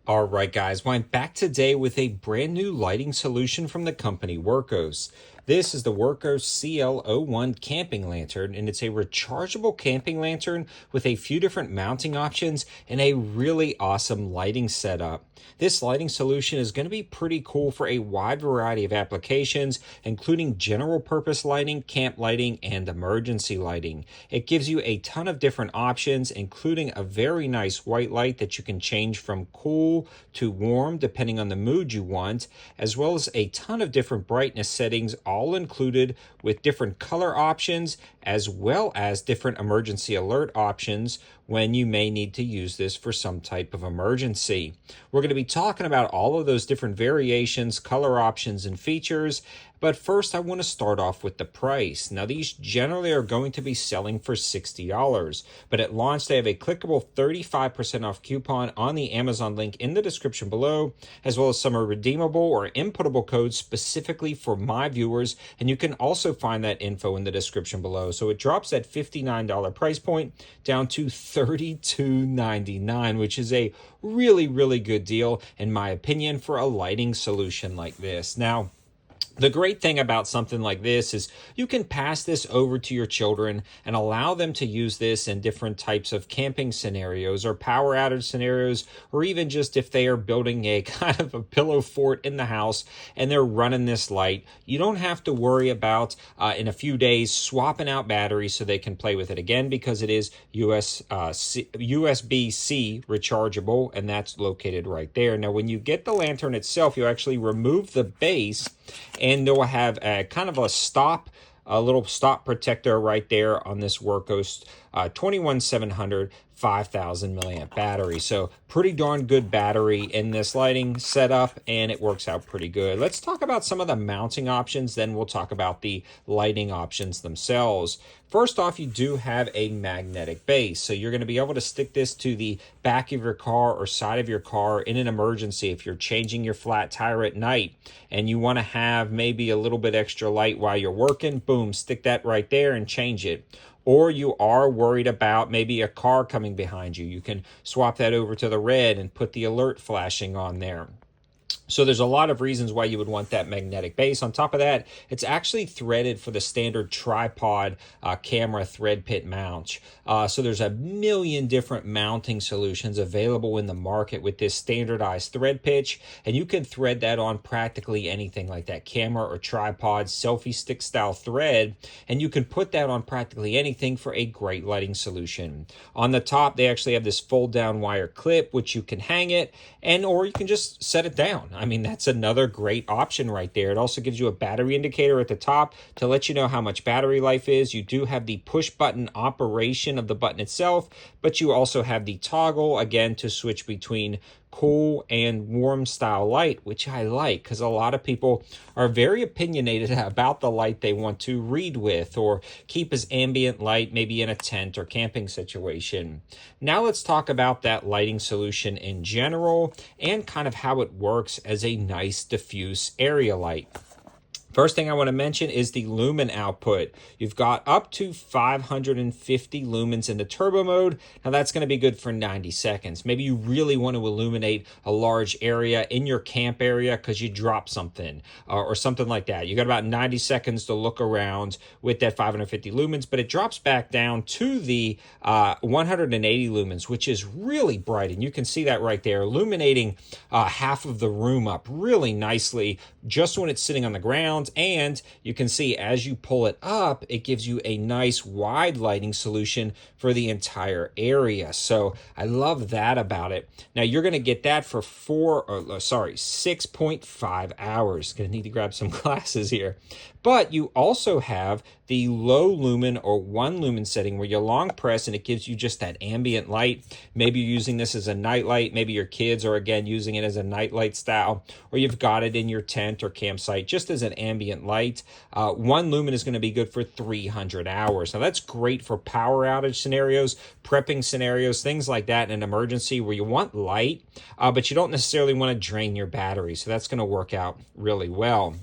All right, guys. Well, I'm back today with a brand new lighting solution from the company Wurkkos. This is the Wurkkos CL01 camping lantern, and it's a rechargeable camping lantern with a few different mounting options and a really awesome lighting setup. This lighting solution is going to be pretty cool for a wide variety of applications, including general purpose lighting, camp lighting, and emergency lighting. It gives you a ton of different options, including a very nice white light that you can change from cool to warm depending on the mood you want, as well as a ton of different brightness settings, all included with different color options, as well as different emergency alert options when you may need to use this for some type of emergency. We're going to be talking about all of those different variations, color options, and features. But first, I want to start off with the price. Now, these generally are going to be selling for $60, but at launch, they have a clickable 35% off coupon on the Amazon link in the description below, as well as some are redeemable or inputable codes specifically for my viewers. And you can also find that info in the description below. So it drops that $59 price point down to $32.99, which is a really, really good deal, in my opinion, for a lighting solution like this. Now, the great thing about something like this is you can pass this over to your children and allow them to use this in different types of camping scenarios or power outage scenarios, or even just if they are building a kind of a pillow fort in the house and they're running this light. You don't have to worry about in a few days swapping out batteries so they can play with it again, because it is USB-C rechargeable, and that's located right there. Now, when you get the lantern itself, you actually remove the base, and they'll have a kind of a little stop protector right there on this Wurkkos 21700 5000 milliamp battery. So pretty darn good battery in this lighting setup, and it works out pretty good. Let's talk about some of the mounting options, then we'll talk about the lighting options themselves. First off, you do have a magnetic base, so you're going to be able to stick this to the back of your car or side of your car in an emergency. If you're changing your flat tire at night and you want to have maybe a little bit extra light while you're working, boom, stick that right there and change it. Or you are worried about maybe a car coming behind you, you can swap that over to the red and put the alert flashing on there. So there's a lot of reasons why you would want that magnetic base. On top of that, it's actually threaded for the standard tripod camera thread pit mount. So there's a million different mounting solutions available in the market with this standardized thread pitch, and you can thread that on practically anything like that camera or tripod selfie stick style thread, and you can put that on practically anything for a great lighting solution. On the top, they actually have this fold down wire clip, which you can hang it, and or you can just set it down. I mean, that's another great option right there. It also gives you a battery indicator at the top to let you know how much battery life is. You do have the push button operation of the button itself, but you also have the toggle, again, to switch between cool and warm style light, which I like, because a lot of people are very opinionated about the light they want to read with or keep as ambient light, maybe in a tent or camping situation. Now let's talk about that lighting solution in general and kind of how it works as a nice diffuse area light. First thing I want to mention is the lumen output. You've got up to 550 lumens in the turbo mode. Now that's going to be good for 90 seconds. Maybe you really want to illuminate a large area in your camp area because you dropped something or something like that. You got about 90 seconds to look around with that 550 lumens, but it drops back down to the 180 lumens, which is really bright. And you can see that right there, illuminating half of the room up really nicely just when it's sitting on the ground. And you can see as you pull it up, it gives you a nice wide lighting solution for the entire area. So I love that about it. Now you're going to get that for 6.5 hours. Going to need to grab some glasses here. But you also have the low lumen or 1 lumen setting where you long press and it gives you just that ambient light. Maybe you're using this as a night light. Maybe your kids are again using it as a night light style, or you've got it in your tent or campsite just as an ambient light. 1 lumen is going to be good for 300 hours. Now that's great for power outage scenarios, prepping scenarios, things like that in an emergency where you want light, but you don't necessarily want to drain your battery. So that's going to work out really well.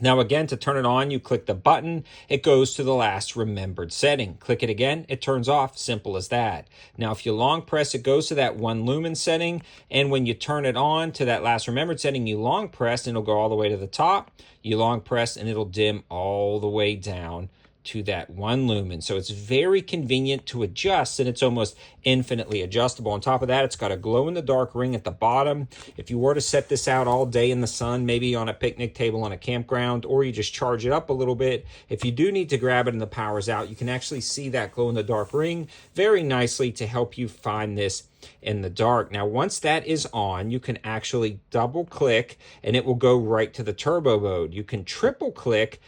Now again, to turn it on, you click the button, it goes to the last remembered setting. Click it again, it turns off, simple as that. Now if you long press, it goes to that 1 lumen setting, and when you turn it on to that last remembered setting, you long press and it'll go all the way to the top. You long press and it'll dim all the way down to that 1 lumen. So it's very convenient to adjust, and it's almost infinitely adjustable. On top of that, it's got a glow-in-the-dark ring at the bottom. If you were to set this out all day in the sun, maybe on a picnic table on a campground, or you just charge it up a little bit, if you do need to grab it and the power's out, you can actually see that glow-in-the-dark ring very nicely to help you find this in the dark. Now, once that is on, you can actually double click and it will go right to the turbo mode. You can triple click,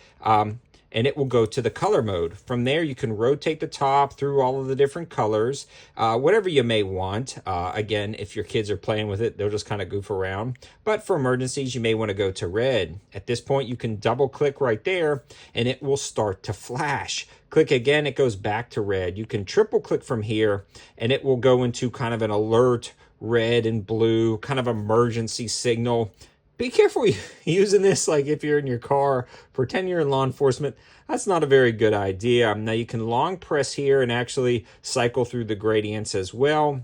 and it will go to the color mode. From there, you can rotate the top through all of the different colors, whatever you may want. Again, if your kids are playing with it, they'll just kind of goof around. But for emergencies, you may want to go to red. At this point, you can double click right there and it will start to flash. Click again, it goes back to red. You can triple click from here and it will go into kind of an alert red and blue, kind of emergency signal. Be careful using this, like if you're in your car, pretend you're in law enforcement. That's not a very good idea. Now you can long press here and actually cycle through the gradients as well.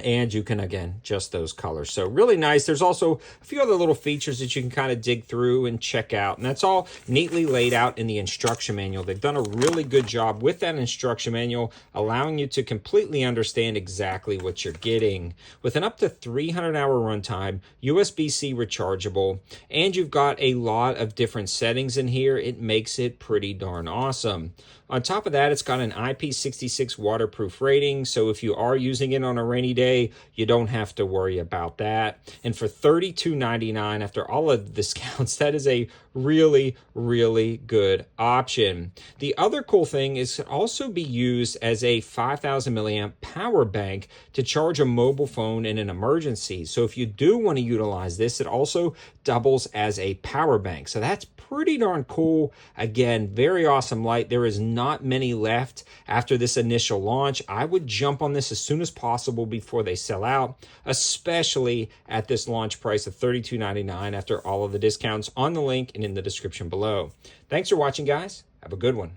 And you can, again, adjust those colors. So really nice. There's also a few other little features that you can kind of dig through and check out. And that's all neatly laid out in the instruction manual. They've done a really good job with that instruction manual, allowing you to completely understand exactly what you're getting. With an up to 300-hour runtime, USB-C rechargeable, and you've got a lot of different settings in here, it makes it pretty darn awesome. On top of that, it's got an IP66 waterproof rating, so if you are using it on a rainy day, you don't have to worry about that. And for $32.99, after all of the discounts, that is a really, really good option. The other cool thing is it can also be used as a 5,000 milliamp power bank to charge a mobile phone in an emergency. So if you do want to utilize this, it also doubles as a power bank. So that's pretty darn cool. Again, very awesome light. There is not many left after this initial launch. I would jump on this as soon as possible before they sell out, especially at this launch price of $32.99 after all of the discounts on the link and in the description below. Thanks for watching, guys. Have a good one.